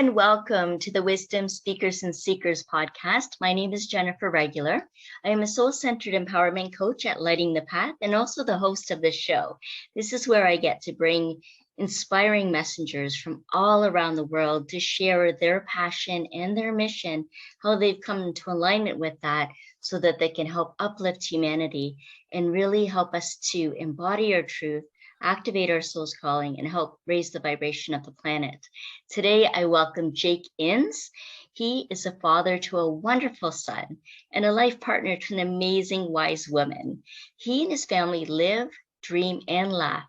and welcome to the Wisdom Speakers and Seekers podcast. My name is Jennifer Regular. I am a soul-centered empowerment coach at Lighting the Path and also the host of this show. This is where I get to bring inspiring messengers from all around the world to share their passion and their mission, how they've come into alignment with that so that they can help uplift humanity and really help us to embody our truth, activate our soul's calling, and help raise the vibration of the planet. Today, I welcome Jake Enns. He is a father to a wonderful son and a life partner to an amazing, wise woman. He and his family live, dream, and laugh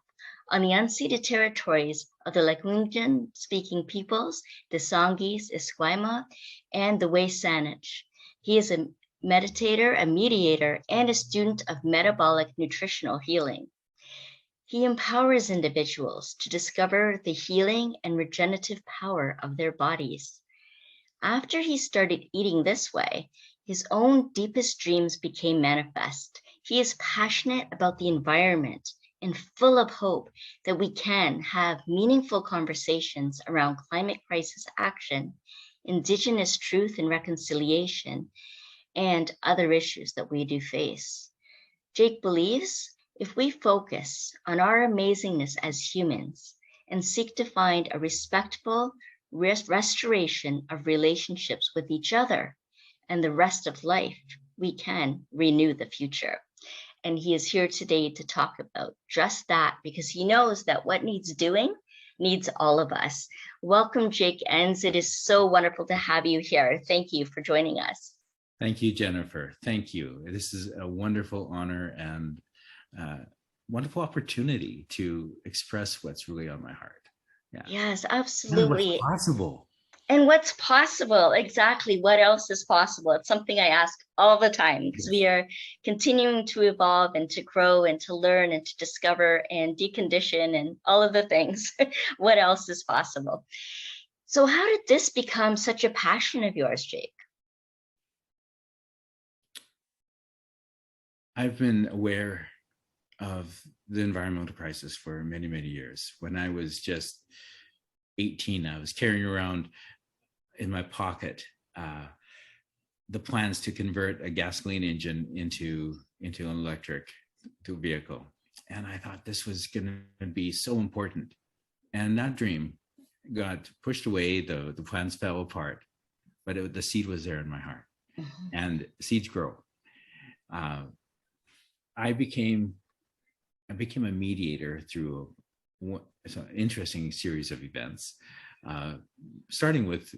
on the unceded territories of the Lekwungen-speaking peoples, the Songhees, Esquimalt, and the Wasanich. He is a meditator, a mediator, and a student of metabolic nutritional healing. He empowers individuals to discover the healing and regenerative power of their bodies. After he started eating this way, his own deepest dreams became manifest. He is passionate about the environment and full of hope that we can have meaningful conversations around climate crisis action, Indigenous truth and reconciliation, and other issues that we do face. Jake believes if we focus on our amazingness as humans and seek to find a respectful restoration of relationships with each other and the rest of life, we can renew the future. And he is here today to talk about just that because he knows that what needs doing needs all of us. Welcome, Jake Enns. It is so wonderful to have you here. Thank you for joining us. Thank you, Jennifer. Thank you. This is a wonderful honor and wonderful opportunity to express what's really on my heart. Yeah. Yes, absolutely. And what's possible. And what's possible, exactly. What else is possible? It's something I ask all the time because we are continuing to evolve and to grow and to learn and to discover and decondition and all of the things. What else is possible? So how did this become such a passion of yours, Jake? I've been aware of the environmental crisis for many, many years. When I was just 18, I was carrying around in my pocket the plans to convert a gasoline engine into an electric vehicle. And I thought this was going to be so important. And that dream got pushed away, the plans fell apart, but the seed was there in my heart. Mm-hmm. And seeds grow. I became a mediator through an interesting series of events, starting with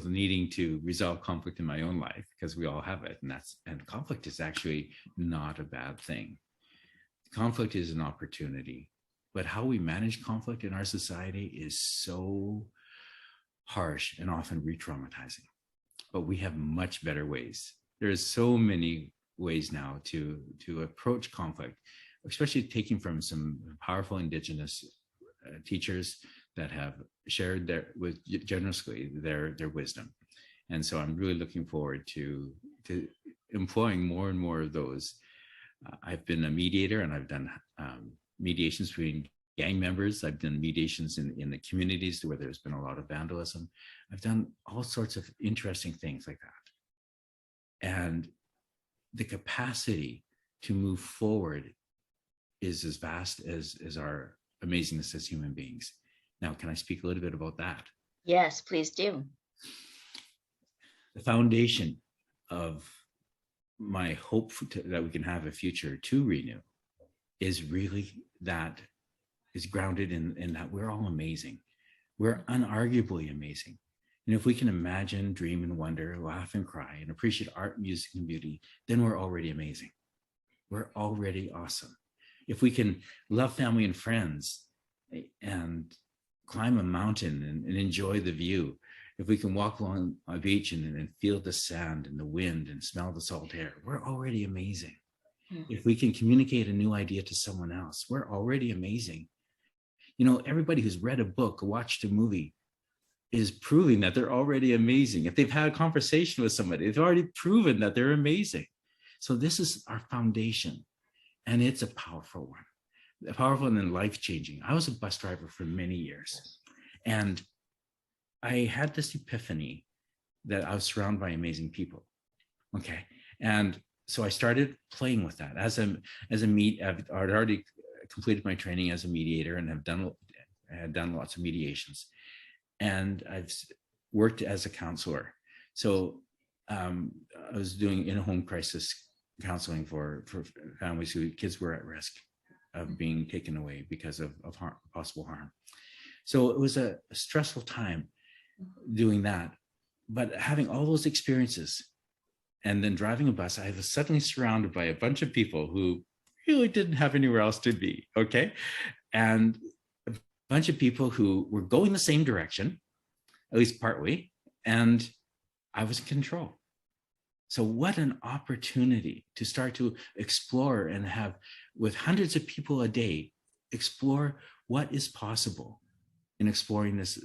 needing to resolve conflict in my own life because we all have it, and conflict is actually not a bad thing. Conflict is an opportunity, but how we manage conflict in our society is so harsh and often re-traumatizing. But we have much better ways. There's so many ways now to approach conflict, especially taking from some powerful Indigenous teachers that have shared generously their wisdom. And so I'm really looking forward to employing more and more of those. I've been a mediator, and I've done mediations between gang members. I've done mediations in the communities where there's been a lot of vandalism. I've done all sorts of interesting things like that. And the capacity to move forward is as vast as our amazingness as human beings. Now, can I speak a little bit about that? Yes, please do. The foundation of my hope that we can have a future to renew is really that is grounded in that we're all amazing. We're unarguably amazing. And if we can imagine, dream, and wonder, laugh and cry, and appreciate art, music, and beauty, then we're already amazing. We're already awesome. If we can love family and friends and climb a mountain and enjoy the view, if we can walk along a beach and feel the sand and the wind and smell the salt air, we're already amazing. Mm-hmm. If we can communicate a new idea to someone else, we're already amazing. You know, everybody who's read a book or watched a movie is proving that they're already amazing. If they've had a conversation with somebody, they've already proven that they're amazing. So this is our foundation, and it's a powerful one, powerful and then life-changing. I was a bus driver for many years, and I had this epiphany that I was surrounded by amazing people. Okay. And so I started playing with that I'd already completed my training as a mediator and had done lots of mediations. And I've worked as a counselor. So I was doing in-home crisis counseling for families whose kids were at risk of being taken away because of possible harm. So it was a stressful time doing that. But having all those experiences and then driving a bus, I was suddenly surrounded by a bunch of people who really didn't have anywhere else to be. Okay. And a bunch of people who were going the same direction, at least partway, and I was in control. So what an opportunity to start to explore and have, with hundreds of people a day, explore what is possible in exploring this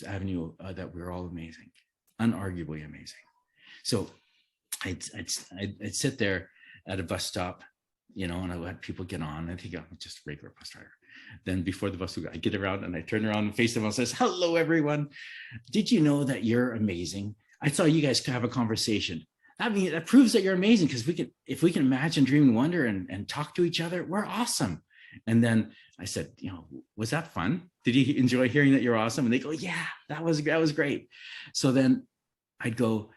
avenue that we're all amazing, unarguably amazing. So I'd sit there at a bus stop, and I let people get on. I think I'm just a regular bus driver. Then before the bus, I get around and I turn around and face them and says, "Hello, everyone. Did you know that you're amazing? I saw you guys have a conversation. That proves that you're amazing, because if we can imagine, dream, and wonder and talk to each other, we're awesome." And then I said, "Was that fun? Did you enjoy hearing that you're awesome?" And they go, "Yeah, that was great." So then I'd go,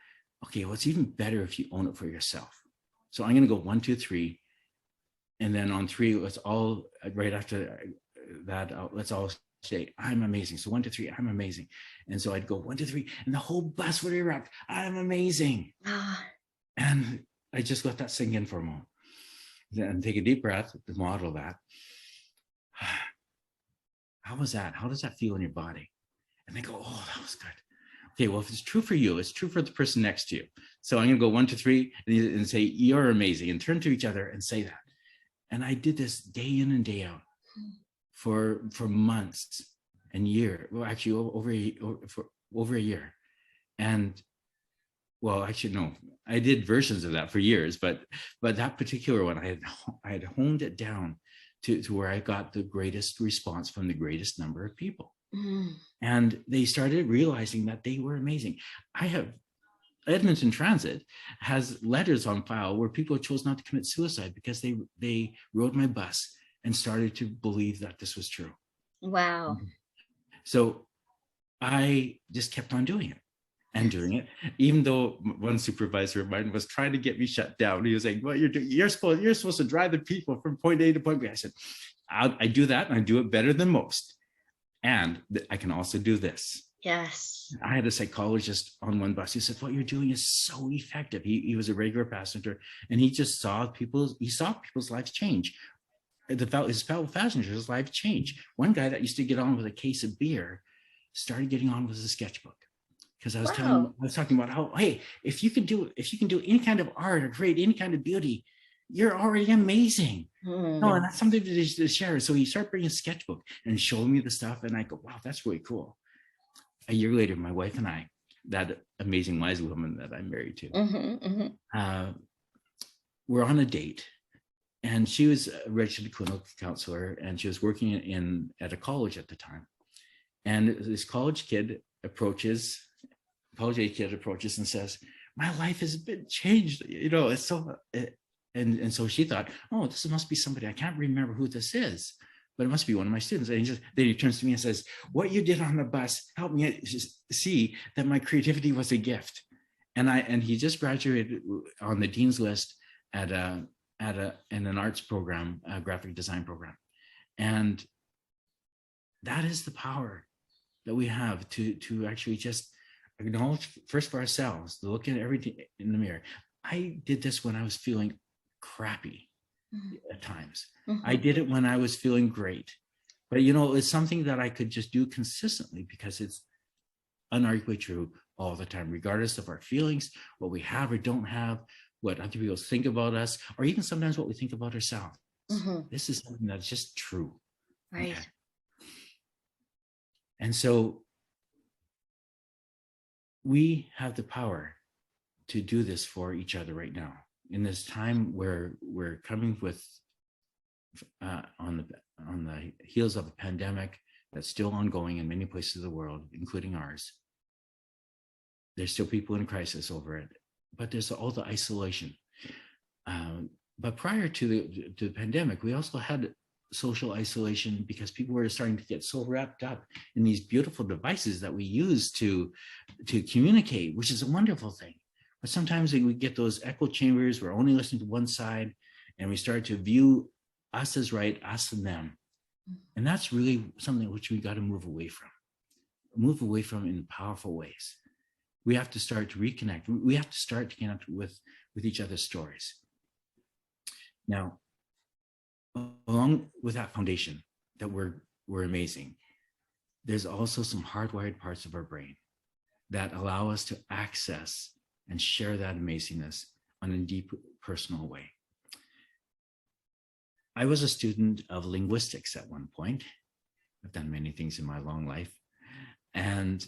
"Okay, well, it's even better if you own it for yourself. So I'm going to go 1, 2, 3. And then on 3, let's all, right after that, let's all say, I'm amazing. So 1, 2, 3, I'm amazing." And so I'd go 1, 2, 3, and the whole bus would erupt. I'm amazing. And I just let that sink in for a moment. Then take a deep breath to model that. How was that? How does that feel in your body? And they go, "Oh, that was good." Okay, well, if it's true for you, it's true for the person next to you. So I'm going to go 1, 2, 3 and say, "You're amazing," and turn to each other and say that. And I did this day in and day out for months and years. Well, actually, over a year. And well, actually, no, I did versions of that for years, but that particular one, I had honed it down to where I got the greatest response from the greatest number of people. And they started realizing that they were amazing. I have Edmonton Transit has letters on file where people chose not to commit suicide because they rode my bus and started to believe that this was true. Wow. So I just kept on doing it and doing it, even though one supervisor of mine was trying to get me shut down. He was saying, "What you're doing, you're supposed to drive the people from point A to point B." I said, I do that, and I do it better than most. And I can also do this. Yes. I had a psychologist on one bus. He said, "What you're doing is so effective." He was a regular passenger, and he just saw people's lives change. His fellow passengers' lives change. One guy that used to get on with a case of beer started getting on with a sketchbook, because I was talking about how, hey, if you can do any kind of art or create any kind of beauty, you're already amazing. No, and that's something to share. So he started bringing a sketchbook and showing me the stuff, and I go, "Wow, that's really cool." A year later, my wife and I, that amazing wise woman that I'm married to, we're on a date, and she was a registered clinical counselor, and she was working at a college at the time. And this college age kid approaches and says, "My life has been changed. It's so." And so she thought, "Oh, this must be somebody. I can't remember who this is, but it must be one of my students." And then he turns to me and says, "What you did on the bus helped me see that my creativity was a gift." And he just graduated on the dean's list in an arts program, a graphic design program. And that is the power that we have to actually just acknowledge first for ourselves, to look at everything in the mirror. I did this when I was feeling crappy at times. I did it when I was feeling great. But it's something that I could just do consistently, because it's unarguably true all the time, regardless of our feelings, what we have or don't have, what other people think about us, or even sometimes what we think about ourselves. This is something that's just true. Right. Okay. And so we have the power to do this for each other right now, in this time where we're coming with on the heels of a pandemic, that's still ongoing in many places of the world, including ours. There's still people in crisis over it, but there's all the isolation. But prior to the pandemic, we also had social isolation because people were starting to get so wrapped up in these beautiful devices that we use to communicate, which is a wonderful thing. But sometimes we get those echo chambers. We're only listening to one side, and we start to view us as right, us and them. And that's really something which we got to move away from in powerful ways. We have to start to reconnect. We have to start to connect with each other's stories. Now, along with that foundation that we're amazing, there's also some hardwired parts of our brain that allow us to access and share that amazingness on a deep personal way. I was a student of linguistics at one point. I've done many things in my long life. And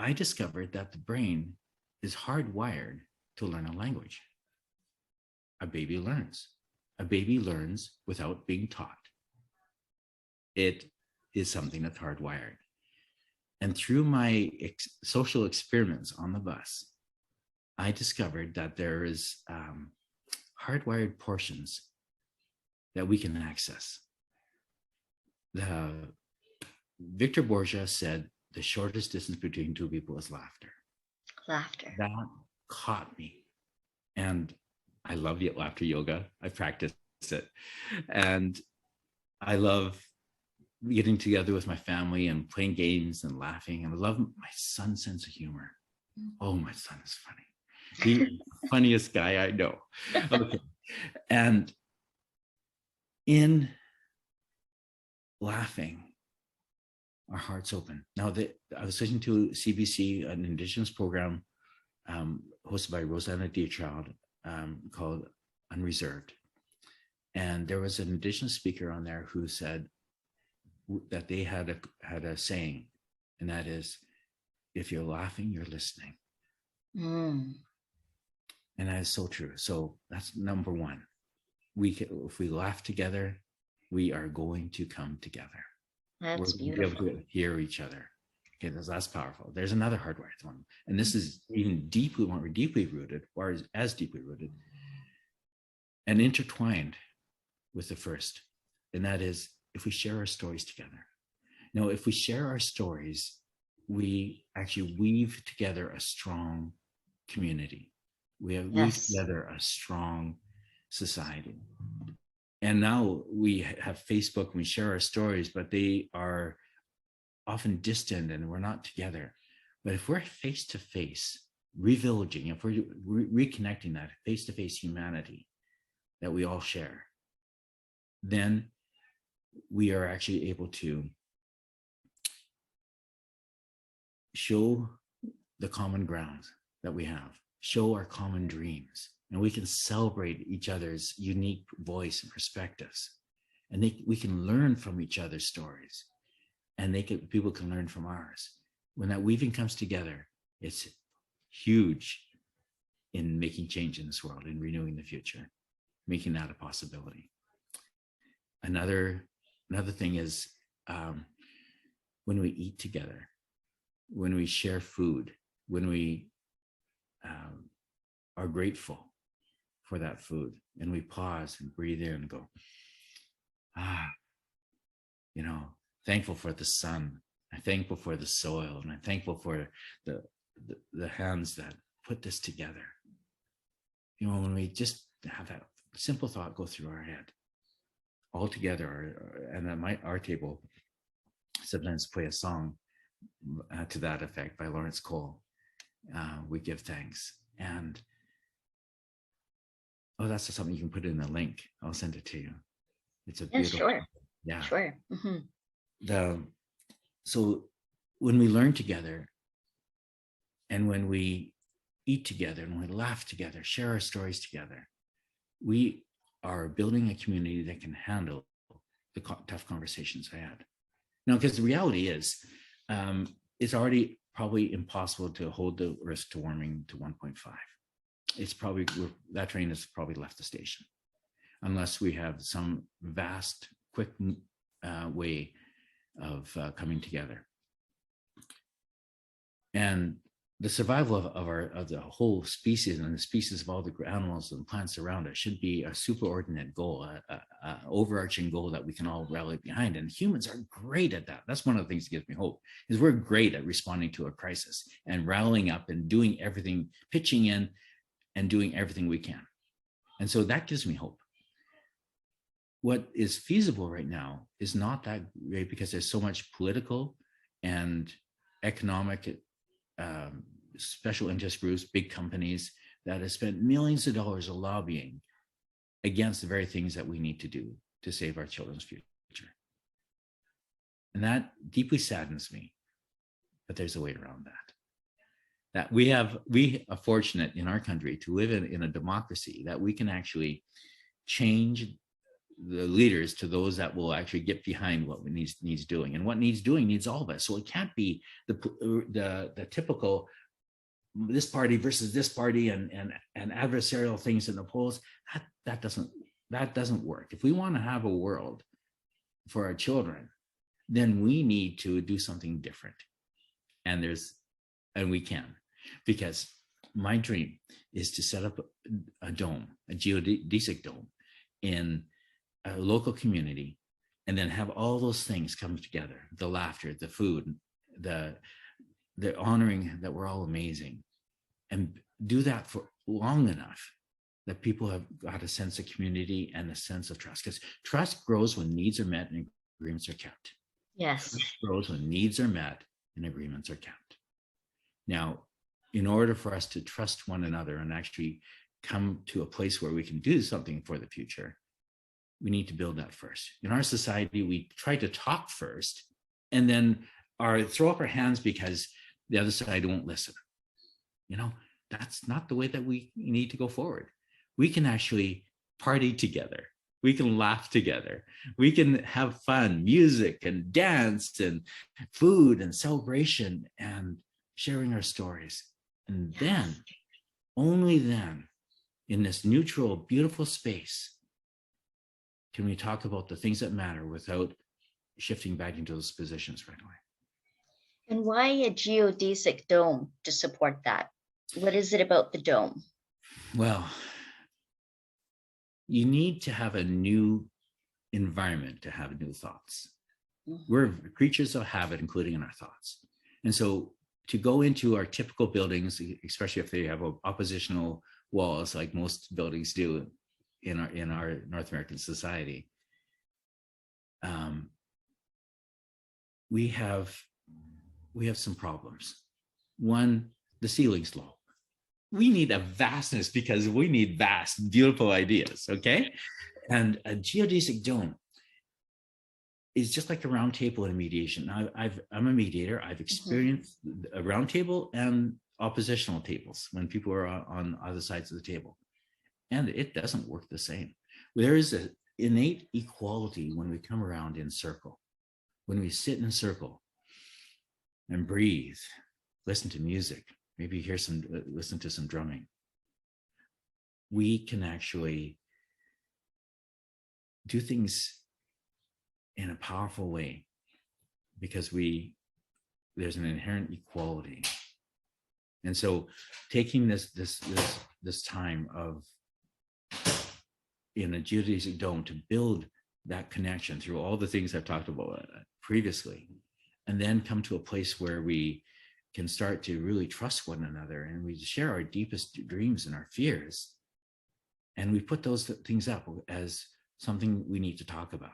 I discovered that the brain is hardwired to learn a language. A baby learns. A baby learns without being taught. It is something that's hardwired. And through my social experiments on the bus, I discovered that there is hardwired portions that we can access. Victor Borgia said, the shortest distance between two people is laughter. Laughter. That caught me. And I love laughter yoga. I practiced it. And I love getting together with my family and playing games and laughing. And I love my son's sense of humor. Oh, my son is funny. He's the funniest guy I know. Okay. And in laughing, our hearts open. Now, I was listening to CBC, an Indigenous program hosted by Rosanna Deerchild called Unreserved. And there was an Indigenous speaker on there who said that they had a saying, and that is, if you're laughing, you're listening. And that is so true. So that's number one. If we laugh together, we are going to come together. That's We're beautiful. going to be able to hear each other. Okay, that's powerful. There's another hardwired one, and this is even more deeply rooted, or as deeply rooted, and intertwined with the first, and that is if we share our stories together. Now, if we share our stories, we actually weave together a strong community. We weave together a strong society. And now we have Facebook and we share our stories, but they are often distant and we're not together. But if we're face to face, revillaging, if we're reconnecting that face to face humanity that we all share, then we are actually able to show the common ground that we have, show our common dreams, and we can celebrate each other's unique voice and perspectives. And we can learn from each other's stories, and people can learn from ours. When that weaving comes together, it's huge in making change in this world, in renewing the future, making that a possibility. Another thing is when we eat together, when we share food, when we are grateful for that food, and we pause and breathe in and go, thankful for the sun, I'm thankful for the soil, and I'm thankful for the hands that put this together. When we just have that simple thought go through our head, all together, and at our table, sometimes play a song to that effect by Lawrence Cole. We give thanks. And that's something you can put in the link. I'll send it to you. It's a beautiful. Sure. Yeah. Sure. Mm-hmm. So when we learn together, and when we eat together, and when we laugh together, share our stories together, we are building a community that can handle the tough conversations I had. Now, because the reality is, it's already probably impossible to hold the risk to warming to 1.5. It's probably, that train has probably left the station, unless we have some vast, quick way of coming together. And the survival of the whole species and the species of all the animals and plants around us should be a superordinate goal, a overarching goal that we can all rally behind. And humans are great at that. That's one of the things that gives me hope, is we're great at responding to a crisis and rallying up and doing everything, pitching in and doing everything we can. And so that gives me hope. What is feasible right now is not that great because there's so much political and economic special interest groups, big companies that have spent millions of dollars of lobbying against the very things that we need to do to save our children's future. And that deeply saddens me, but there's a way around that. That we are fortunate in our country to live in a democracy that we can actually change the leaders to those that will actually get behind what needs doing, and what needs doing needs all of us. So it can't be the typical this party versus this party and adversarial things in the polls. That doesn't work. If we want to have a world for our children, then we need to do something different. And we can, because my dream is to set up a dome, a geodesic dome in a local community, and then have all those things come together: the laughter, the food, the honoring that we're all amazing, and do that for long enough that people have got a sense of community and a sense of trust, because trust grows when needs are met and agreements are kept. Yes. Trust grows when needs are met and agreements are kept. Now, in order for us to trust one another and actually come to a place where we can do something for the future, we need to build that first. In our society, we try to talk first and then throw up our hands because the other side won't listen. That's not the way that we need to go forward. We can actually party together. We can laugh together. We can have fun, music and dance and food and celebration and sharing our stories. And then, only then, in this neutral, beautiful space, can we talk about the things that matter without shifting back into those positions right away. And why a geodesic dome to support that? What is it about the dome? Well, you need to have a new environment to have new thoughts. Mm-hmm. We're creatures of habit, including in our thoughts. And so to go into our typical buildings, especially if they have oppositional walls like most buildings do in our North American society, we have some problems. One, the ceiling's low. We need a vastness because we need vast, beautiful ideas, okay? And a geodesic dome is just like a round table in mediation. Now, I'm a mediator. I've experienced a round table and oppositional tables when people are on other sides of the table. And it doesn't work the same. There is an innate equality when we come around in circle, when we sit in a circle and breathe, listen to music, maybe listen to some drumming. We can actually do things in a powerful way because there's an inherent equality. And so taking this time of in a geodesic dome to build that connection through all the things I've talked about previously, and then come to a place where we can start to really trust one another and we share our deepest dreams and our fears. And we put those things up as something we need to talk about.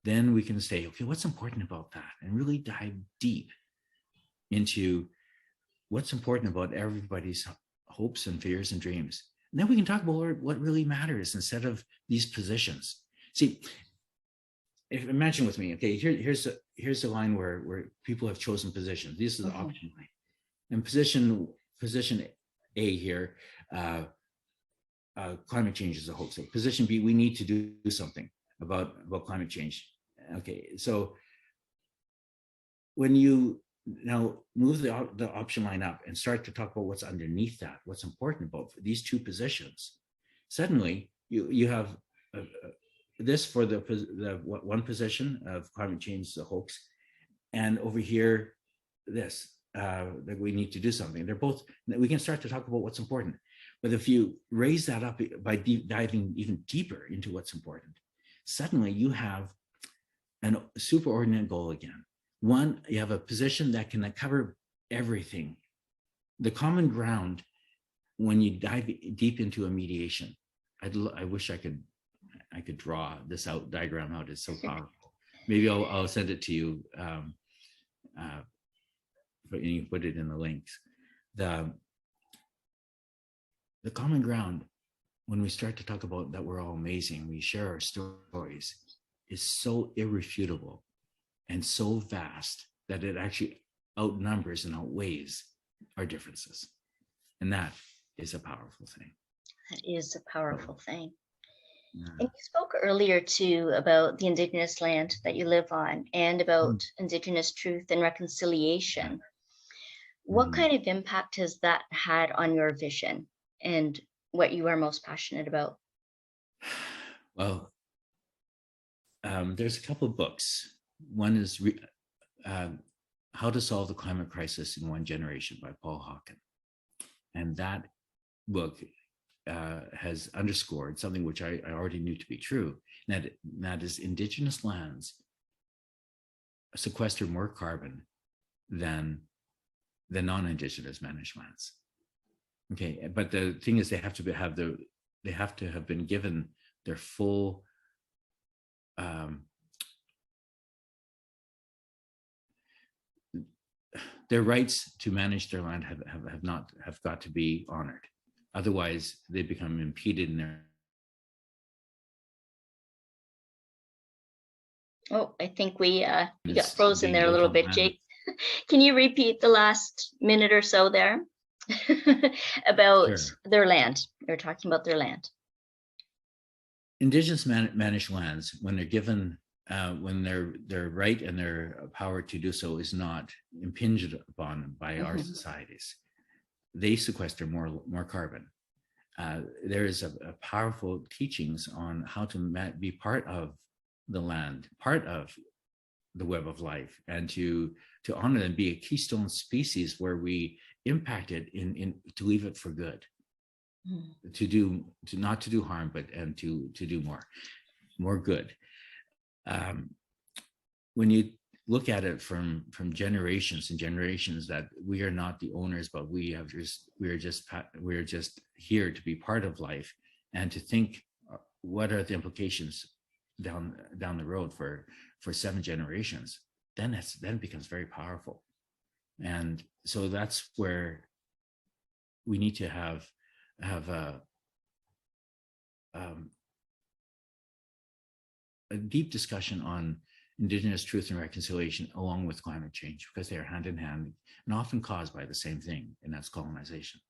Then we can say, okay, what's important about that? And really dive deep into what's important about everybody's hopes and fears and dreams. And then we can talk about what really matters instead of these positions. See, imagine with me, okay, here's a line where people have chosen positions. This is the option line. And position A here, climate change is a hoax. So position B, we need to do something about climate change. Okay, so when you now move the option line up and start to talk about what's underneath that, what's important about these two positions, suddenly you have this for the one position of climate change is a hoax, and over here, this that we need to do something. They're both. We can start to talk about what's important, but if you raise that up by diving even deeper into what's important, suddenly you have a superordinate goal again. One, you have a position that can cover everything. The common ground when you dive deep into a mediation. I wish I could draw this diagram out. It's so powerful. Maybe I'll send it to you. But you put it in the links. The common ground when we start to talk about that we're all amazing, we share our stories, is so irrefutable and so vast that it actually outnumbers and outweighs our differences. And that is a powerful thing. That is a powerful thing. Yeah. And you spoke earlier too about the Indigenous land that you live on and about Indigenous Truth and Reconciliation. What kind of impact has that had on your vision and what you are most passionate about? Well, there's a couple of books. One is How to Solve the Climate Crisis in One Generation by Paul Hawken. And that book has underscored something which I already knew to be true, and that is Indigenous lands sequester more carbon than the non-Indigenous managed lands. Okay, but the thing is, they have to have been given their full their rights to manage their land have got to be honored. Otherwise, they become impeded in their. Oh, I think we got frozen there a little bit, Jake. Can you repeat the last minute or so there about their land? They're talking about their land. Indigenous managed lands, when they're given, when their right and their power to do so is not impinged upon by our societies, they sequester more carbon. There is a powerful teachings on how to be part of the land, part of the web of life, and to honor and be a keystone species where we impact it to leave it for good, to not to do harm, but to do more good. When you look at it from generations and generations, that we are not the owners, but we are just here to be part of life, and to think what are the implications down the road for 7 generations, then it becomes very powerful. And so that's where we need to have a deep discussion on Indigenous truth and reconciliation along with climate change, because they are hand in hand and often caused by the same thing, and that's colonization.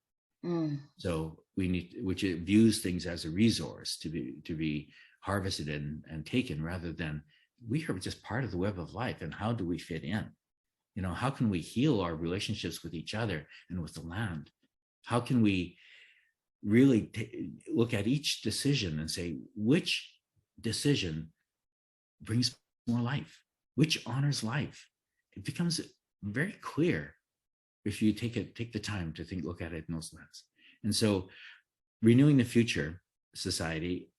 So we need, which it views things as a resource to be harvested and taken, rather than we are just part of the web of life, and how do we fit in? You know, how can we heal our relationships with each other and with the land? How can we really look at each decision and say, which decision brings more life, which honors life? It becomes very clear if you take the time to look at it in those lenses. And so renewing the future society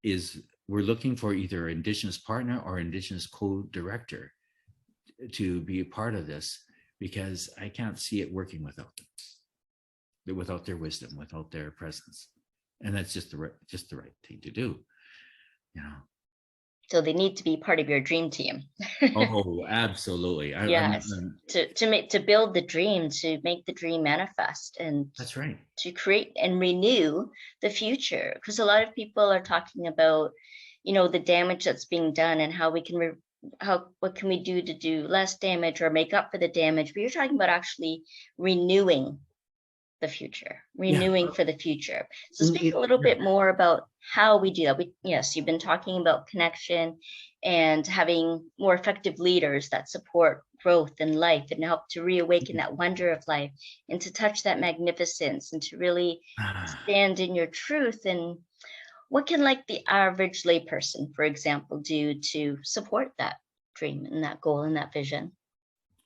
is, we're looking for either an Indigenous partner or Indigenous co-director to be a part of this, because I can't see it working without them, without their wisdom, without their presence. And that's just the right thing to do, you know. So they need to be part of your dream team. Oh, absolutely. Yes, to build the dream, to make the dream manifest, and that's right, to create and renew the future. Because a lot of people are talking about, you know, the damage that's being done and how we can what can we do to do less damage or make up for the damage. But you're talking about actually renewing the future, for the future. So speak a little bit more about how we do that. Yes, you've been talking about connection and having more effective leaders that support growth and life and help to reawaken that wonder of life, and to touch that magnificence, and to really stand in your truth. And What can like the average layperson, for example, do to support that dream and that goal and that vision?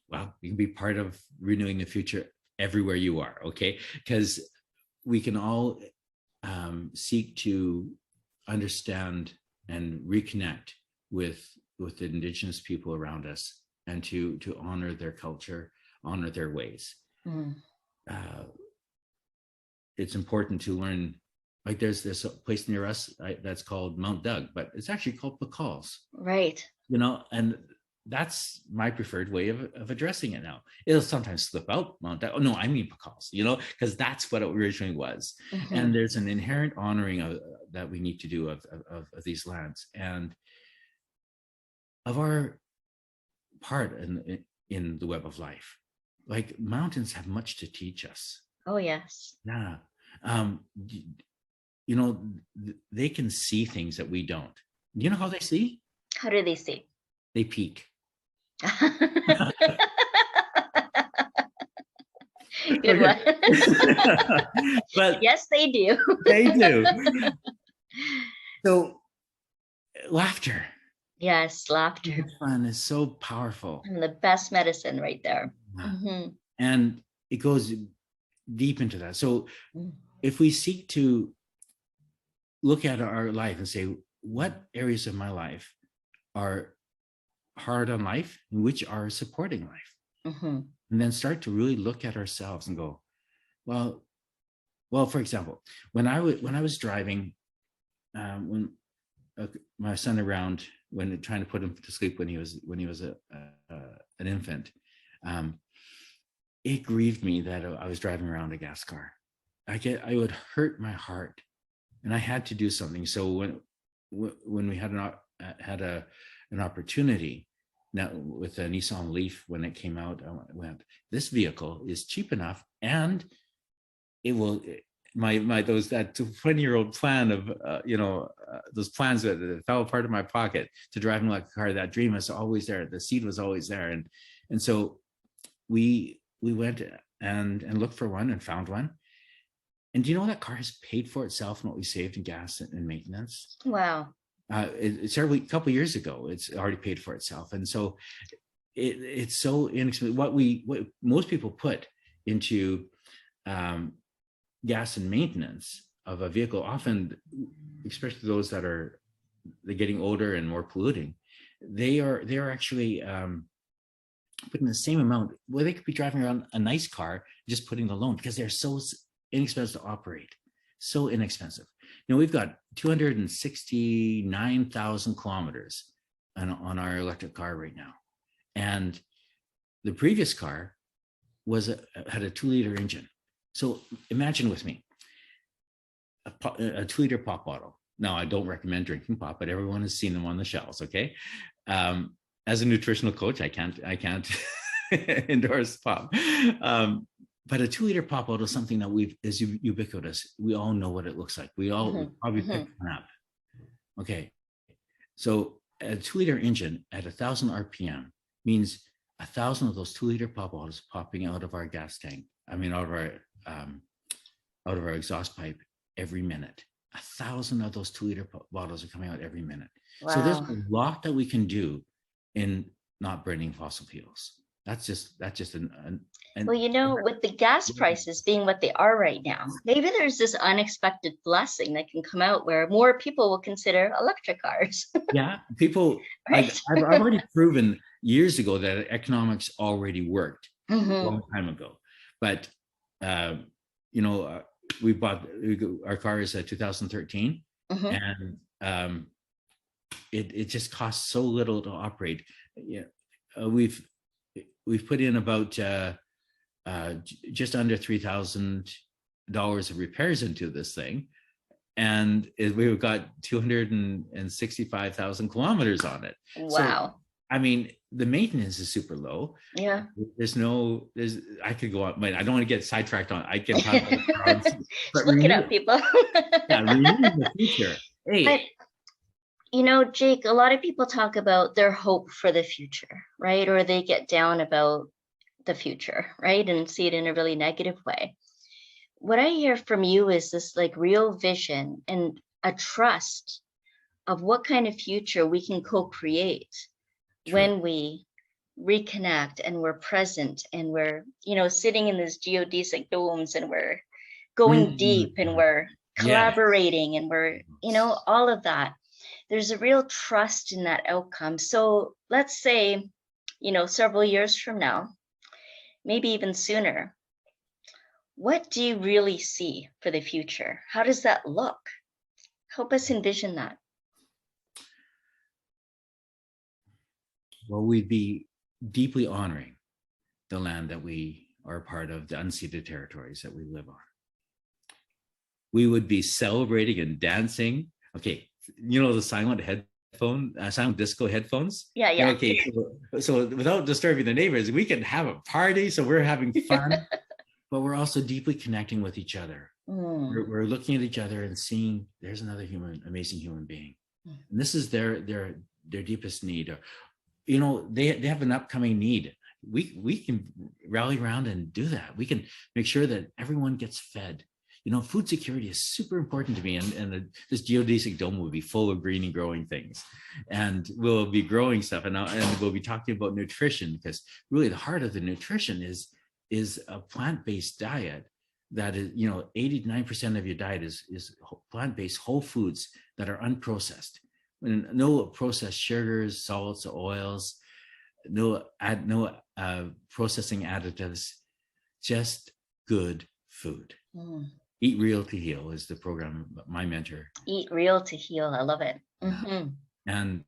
Well, you can be part of renewing the future everywhere you are, okay? Because we can all seek to understand and reconnect with the Indigenous people around us, and to honor their culture, honor their ways. Mm. It's important to learn. Like there's this place near us that's called Mount Doug, but it's actually called Pecals. Right. And that's my preferred way of addressing it now. It'll sometimes slip out Mount Doug. Oh no, I mean Pecals, because that's what it originally was. Mm-hmm. And there's an inherent honoring that we need to do of these lands and of our part in the web of life. Like mountains have much to teach us. Oh yes. Yeah. They can see things that we don't. Do you know how they see? How do they see? They peek. Good one. But yes, they do. They do. So laughter. Yes, laughter. Fun is so powerful. And the best medicine right there. Mm-hmm. And it goes deep into that. So if we seek to look at our life and say, what areas of my life are hard on life and which are supporting life? Mm-hmm. And then start to really look at ourselves and go, well, for example, when I was driving, when my son around, when trying to put him to sleep when he was an infant, it grieved me that I was driving around a gas car. I would hurt my heart, and I had to do something. So when we had an opportunity, now with a Nissan Leaf, when it came out, I went, this vehicle is cheap enough, and it will. That 20-year-old plan of those plans that fell apart in my pocket to drive an electric car, that dream was always there. The seed was always there, and so we went and looked for one and found one. And do you know that car has paid for itself in what we saved in gas and maintenance? Wow. It's a couple of years ago. It's already paid for itself, and so it's so inexpensive. What most people put into gas and maintenance of a vehicle, often, especially those that are getting older and more polluting, they are actually putting the same amount. Well, they could be driving around a nice car, just putting the loan, because they're so inexpensive to operate, so inexpensive. We've got 269,000 kilometers on our electric car right now, and the previous car had a 2-liter engine. So imagine with me, a 2-liter pop bottle. Now, I don't recommend drinking pop, but everyone has seen them on the shelves. Okay, as a nutritional coach, I can't endorse pop. But a 2-liter pop bottle is something that is ubiquitous. We all know what it looks like. We all probably picked one up. Okay, so a 2-liter engine at 1,000 RPM means 1,000 of those 2-liter pop bottles popping out of our gas tank. I mean, out of our exhaust pipe every minute. 1,000 of those 2-liter bottles are coming out every minute. Wow. So there's a lot that we can do in not burning fossil fuels. That's just well, with the gas prices being what they are right now, maybe there's this unexpected blessing that can come out where more people will consider electric cars. Yeah, people. Right. I've already proven years ago that economics already worked a long time ago. But we bought our car is a 2013, and it just costs so little to operate. We've put in about just under $3,000 of repairs into this thing, and we've got 265,000 kilometers on it. Wow. So, I mean, the maintenance is super low. Yeah. I could go on, but I don't want to get sidetracked on. I can talk about but look it up, people. Yeah, renewing the future. Hey. But, Jake, a lot of people talk about their hope for the future, right? Or they get down about the future, right? And see it in a really negative way. What I hear from you is this like real vision and a trust of what kind of future we can co-create True. when we reconnect and we're present and we're, sitting in these geodesic domes and we're going deep and we're collaborating and we're, all of that. There's a real trust in that outcome. So let's say, several years from now, maybe even sooner, what do you really see for the future? How does that look? Help us envision that. Well, we'd be deeply honoring the land that we are part of, the unceded territories that we live on. We would be celebrating and dancing. Okay, the silent disco headphones? Yeah. Okay, so without disturbing the neighbors, we can have a party, so we're having fun, but we're also deeply connecting with each other. We're looking at each other and seeing there's another amazing human being. And this is their deepest need. They have an upcoming need. We can rally around and do that. We can make sure that everyone gets fed. Food security is super important to me, and this geodesic dome will be full of green and growing things, and we'll be growing stuff, and we'll be talking about nutrition, because really the heart of the nutrition is a plant-based diet. That is, 89% of your diet is plant-based whole foods that are unprocessed. And no processed sugars, salts, oils, no processing additives, just good food. Eat Real to Heal is the program, my mentor. Eat Real to Heal. I love it. And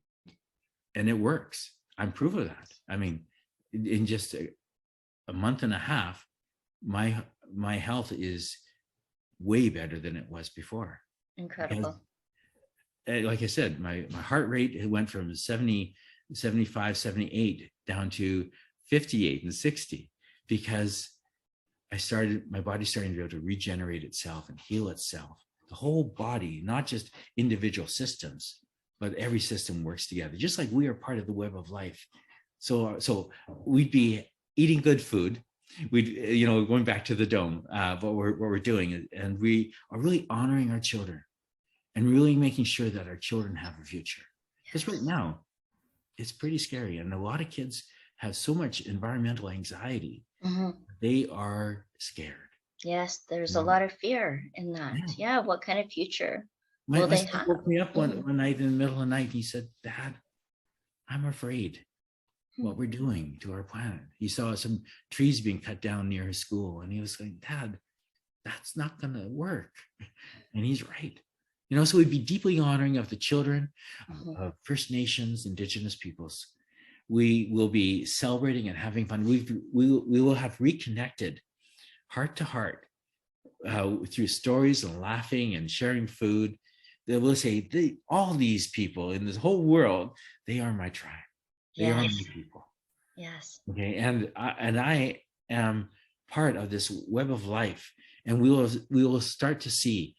it works. I'm proof of that. I mean, in just a month and a half, my health is way better than it was before. Incredible. Because, like I said, my heart rate went from 70, 75, 78 down to 58 and 60, because my body starting to be able to regenerate itself and heal itself. The whole body, not just individual systems, but every system works together, just like we are part of the web of life. So we'd be eating good food. We'd, going back to the dome, what we're doing, and we are really honoring our children and really making sure that our children have a future. Because right now, it's pretty scary. And a lot of kids have so much environmental anxiety. They are scared. Yes, there's a lot of fear in that. Yeah, what kind of future will they have? Woke me up one night in the middle of the night, and he said, "Dad, I'm afraid what we're doing to our planet." He saw some trees being cut down near his school, and he was like, "Dad, that's not going to work." And he's right. So we'd be deeply honoring of the children of First Nations, Indigenous peoples. We will be celebrating and having fun. We will have reconnected heart to heart through stories and laughing and sharing food. They will say, all these people in this whole world, they are my tribe. They are my people. Yes. Okay, and I am part of this web of life, and we will start to see,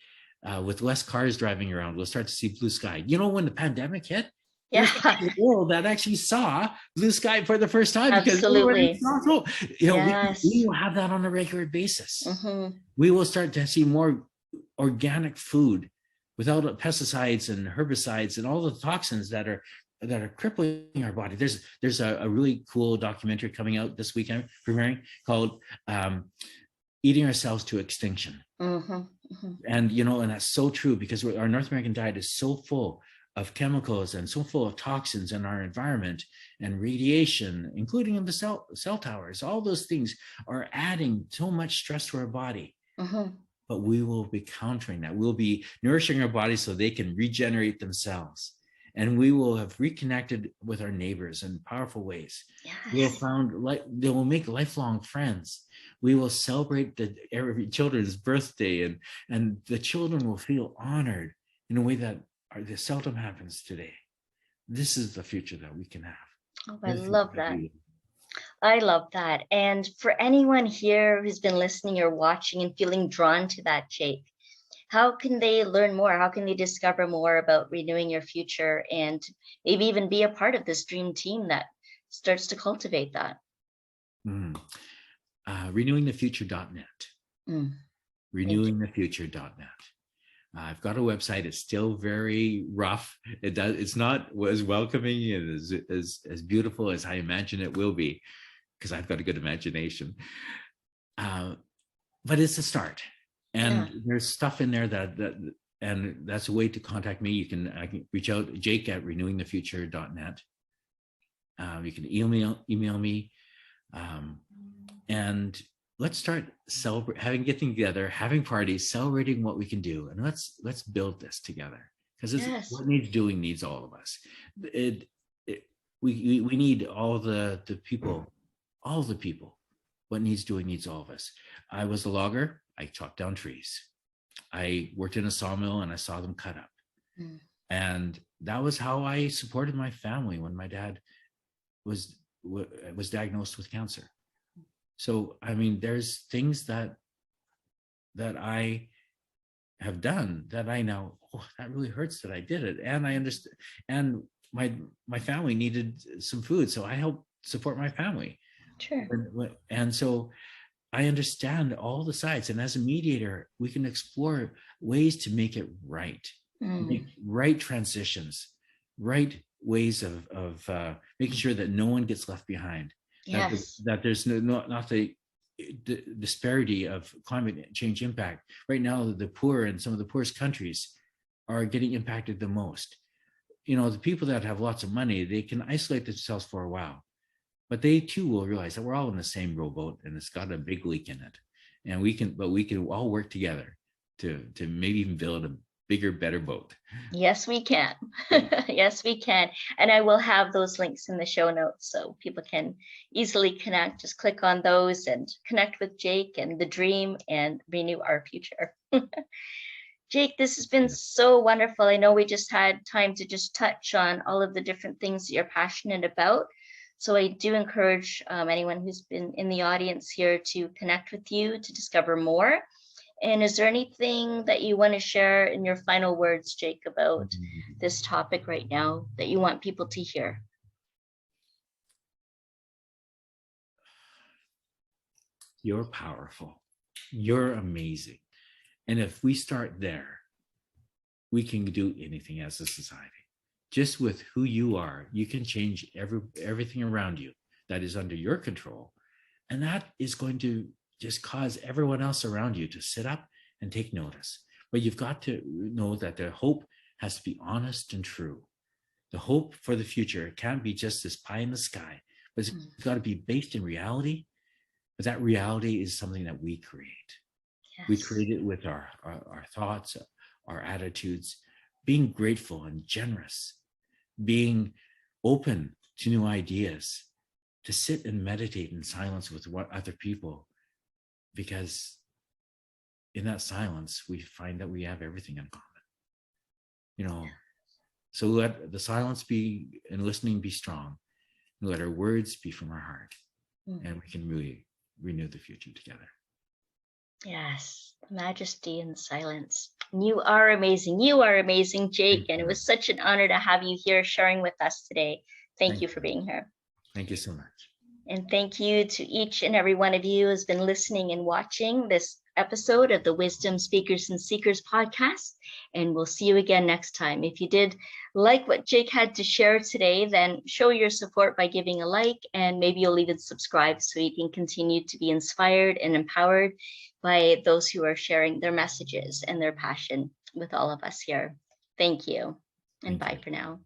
with less cars driving around, we'll start to see blue sky. When the pandemic hit, the world that actually saw blue sky for the first time. Absolutely. Because we will have that on a regular basis. We will start to see more organic food without pesticides and herbicides and all the toxins that are crippling our body. There's a really cool documentary coming out this weekend, premiering, called Eating Ourselves to Extinction. And and that's so true, because our North American diet is so full of chemicals and so full of toxins in our environment and radiation, including in the cell towers. All those things are adding so much stress to our body. But we will be countering that. We'll be nourishing our bodies so they can regenerate themselves. And we will have reconnected with our neighbors in powerful ways. We they will make lifelong friends. We will celebrate every children's birthday, and the children will feel honored in a way that seldom happens today. This is the future that we can have. Oh, I love that. I love that. And for anyone here who's been listening or watching and feeling drawn to that, Jake, how can they learn more? How can they discover more about renewing your future, and maybe even be a part of this dream team that starts to cultivate that? Renewingthefuture.net. Renewingthefuture.net. I've got a website. It's still very rough. It's not as welcoming and as beautiful as I imagine it will be, because I've got a good imagination. But it's a start, and there's stuff in there and that's a way to contact me. I can reach out, Jake@renewingthefuture.net. You can email me, and let's start getting together, having parties, celebrating what we can do, and let's build this together, because what needs doing needs all of us. We need all the people. What needs doing needs all of us. I was a logger. I chopped down trees. I worked in a sawmill and I saw them cut up. And that was how I supported my family when my dad was diagnosed with cancer. So, I mean, there's things that I have done that I know, that really hurts that I did it. And I understand. And my family needed some food, so I helped support my family. Sure. And so I understand all the sides. And as a mediator, we can explore ways to make it right, make right transitions, right ways of making sure that no one gets left behind. Yes. That there's not the disparity of climate change impact. Right now, the poor in some of the poorest countries are getting impacted the most. The people that have lots of money, they can isolate themselves for a while. But they too will realize that we're all in the same rowboat, and it's got a big leak in it. And we can all work together to maybe even build a bigger, better boat. Yes, we can. Yes, we can. And I will have those links in the show notes so people can easily connect. Just click on those and connect with Jake and the dream and renew our future. Jake, this has been so wonderful. I know we just had time to just touch on all of the different things that you're passionate about. So I do encourage anyone who's been in the audience here to connect with you to discover more. And is there anything that you want to share in your final words, Jake, about this topic right now that you want people to hear? You're powerful. You're amazing. And if we start there, we can do anything as a society. Just with who you are, you can change everything around you that is under your control. And that is going to just cause everyone else around you to sit up and take notice. But you've got to know that the hope has to be honest and true. The hope for the future, it can't be just this pie in the sky, but it's got to be based in reality. But that reality is something that we create. Yes. We create it with our thoughts, our attitudes, being grateful and generous, being open to new ideas, to sit and meditate in silence with other people, because in that silence, we find that we have everything in common. So let the silence be and listening be strong, and let our words be from our heart, and we can really renew the future together. Yes, the majesty in the silence. You are amazing. You are amazing, Jake. And it was such an honor to have you here sharing with us today. Thank you for being here. Thank you so much. And thank you to each and every one of you who has been listening and watching this episode of the Wisdom Speakers and Seekers podcast. And we'll see you again next time. If you did like what Jake had to share today, then show your support by giving a like, and maybe you'll even subscribe so you can continue to be inspired and empowered by those who are sharing their messages and their passion with all of us here. Thank you, and bye for now.